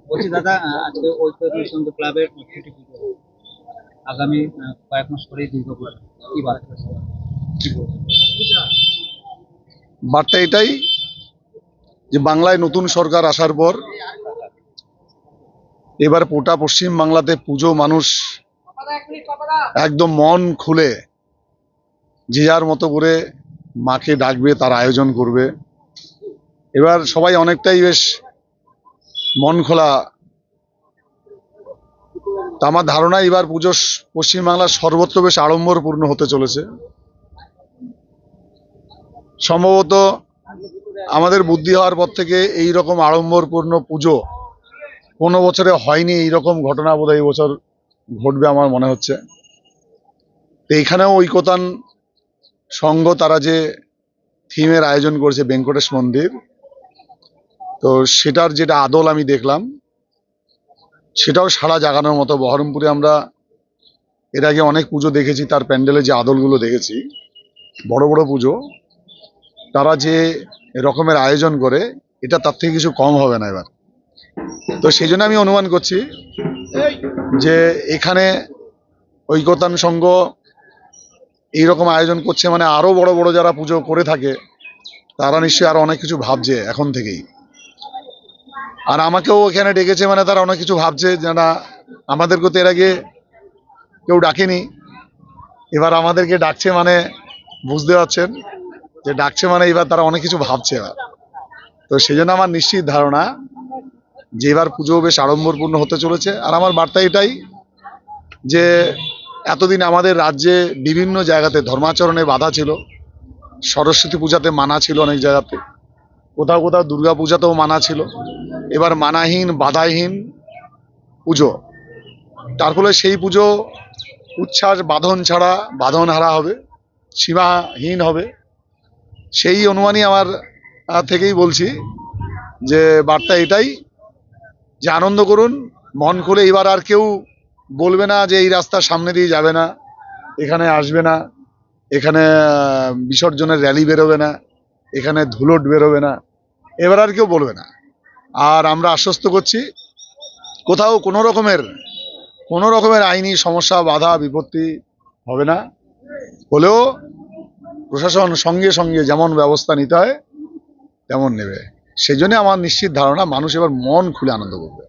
বলছি দাদা, আজকে ঐক্য ক্লাবের ছুটি পুজো আগামী কয়েক মাস পরেই দুর্গাপূজা, কি বার্তা কি বলবেন? বার্তা এটাই যে বাংলায় নতুন সরকার আসার পর এবার গোটা পশ্চিম বাংলাতে পুজো মানুষ একদম মন খুলে যে যার মতো করে মাকে ডাকবে, তার আয়োজন করবে। এবার সবাই অনেকটাই বেশ মন খোলা। তা আমার ধারণা এবার পুজো পশ্চিমবাংলার সর্বত্র বেশ আড়ম্বরপূর্ণ হতে চলেছে। সম্ভবত আমাদের বুদ্ধি হওয়ার পর থেকে এই রকম আড়ম্বরপূর্ণ পুজো কোনো বছরে হয়নি। এইরকম ঘটনা বোধহয় এই বছর ঘটবে আমার মনে হচ্ছে। তো এইখানেও ঐকতান সংঘ তারা যে থিমের আয়োজন করেছে ভেঙ্কটেশ মন্দির, তো সেটার যেটা আদল আমি দেখলাম সেটাও সাড়া জাগানোর মতো। বহরমপুরে আমরা এর আগে অনেক পুজো দেখেছি, তার প্যান্ডেলে যে আদলগুলো দেখেছি, বড় বড় পুজো, তারা যে রকমের আয়োজন করে এটা তার থেকে কিছু কম হবে না এবার। তো সেই জন্য আমি অনুমান করছি যে এখানে ঐকতান সংঘ এইরকম আয়োজন করছে মানে আরো বড় বড় যারা পুজো করে থাকে তারা নিশ্চয়ই আরো অনেক কিছু ভাবছে এখন থেকেই। আর আমাকেও এখানে ডেকেছে মানে তারা অনেক কিছু ভাবছে, যারা আমাদেরকে তো এর আগে কেউ ডাকেনি, এবার আমাদেরকে ডাকছে মানে বুঝতে পারছেন যে ডাকছে মানে এবার তারা অনেক কিছু ভাবছে এবার। তো সেই জন্য আমার নিশ্চিত ধারণা যে এবার পুজো বেশ আড়ম্বরপূর্ণ হতে চলেছে। আর আমার বার্তা এটাই যে এতদিন আমাদের রাজ্যে বিভিন্ন জায়গাতে ধর্মাচরণে বাধা ছিল, সরস্বতী পূজাতে মানা ছিল, অনেক জায়গাতে কোথাও কোথাও দুর্গা পূজাতেও মানা ছিল। এবার মানাহীন বাধাহীন পুজো, তার ফলে সেই পুজো উচ্ছ্বাস বাঁধন ছাড়া বাঁধন হারা হবে, সীমাহীন হবে। সেই অনুমানই আমার থেকেই বলছি যে বার্তা এটাই যে আনন্দ করুন মন খুলে। এবার আর কেউ বলবে না যে এই রাস্তার সামনে দিয়ে যাবে না, এখানে আসবে না, এখানে বিসর্জনের র্যালি বেরোবে না, এখানে ধুলোট বেরোবে না, এবার আর কেউ বলবে না। আর আমরা আশ্বস্ত করছি কোথাও কোনো রকমের আইনি সমস্যা বাধা বিপত্তি হবে না। হলেও প্রশাসন সঙ্গে সঙ্গে যেমন ব্যবস্থা নিতে হয় তেমন নেবে। সেই জন্য আমার নিশ্চিত ধারণা মানুষ এবার মন খুলে আনন্দ করবে।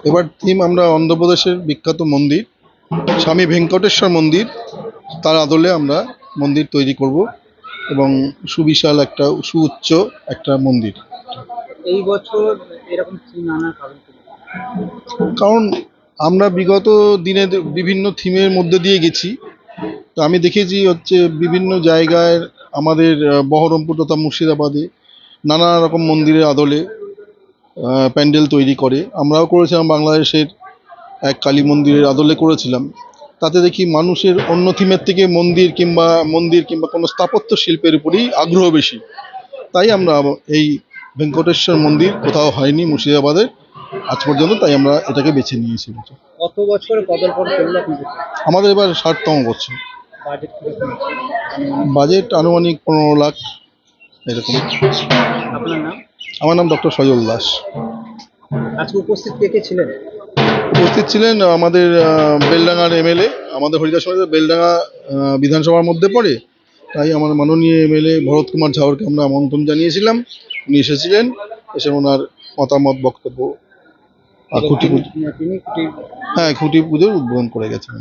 এবার থিম আমরা অন্ধ্রপ্রদেশের বিখ্যাত মন্দির স্বামী ভেঙ্কটেশ্বর মন্দির, তার আদলে আমরা মন্দির তৈরি করব এবং সুবিশাল একটা সুউচ্চ একটা মন্দির। এই বছর এরকম থিম আনার কারণ আমরা বিগত দিনে বিভিন্ন থিমের মধ্যে দিয়ে গেছি, তো আমি দেখেছি হচ্ছে বিভিন্ন জায়গায় আমাদের বহরমপুর তথা মুর্শিদাবাদে নানা রকম মন্দিরের আদলে প্যান্ডেল তৈরি করে। আমরাও করেছিলাম, বাংলাদেশের এক কালী মন্দিরের আদলে করেছিলাম। তাতে দেখি মানুষের অন্য থিমের থেকে মন্দির কিংবা কোনো স্থাপত্য শিল্পের উপরেই আগ্রহ বেশি। তাই আমরা এই ভেঙ্কটেশ্বর মন্দির কোথাও হয়নি মুর্শিদাবাদে আজ পর্যন্ত, তাই আমরা এটাকে বেছে নিয়েছি। কত বছর পদার্পণ করলো আমাদের এবার 60তম বছর। বাজেট আনুমানিক 15 লাখ এরকম। আপনার নাম? আমার নাম ডক্টর সজল দাস। আজকে উপস্থিত কে ছিলেন? উপস্থিত ছিলেন আমাদের বেলডাঙ্গার এমএলএ, আমাদের হরিদাস বেলডাঙ্গা বিধানসভার মধ্যে পড়ে, তাই আমার মাননীয় এমএলএ ভরত কুমার ঝাওরকে আমরা আমন্ত্রণ জানিয়েছিলাম। উনি এসেছিলেন, এসে ওনার মতামত বক্তব্য খুঁটি পুজোর উদ্বোধন করে গেছেন।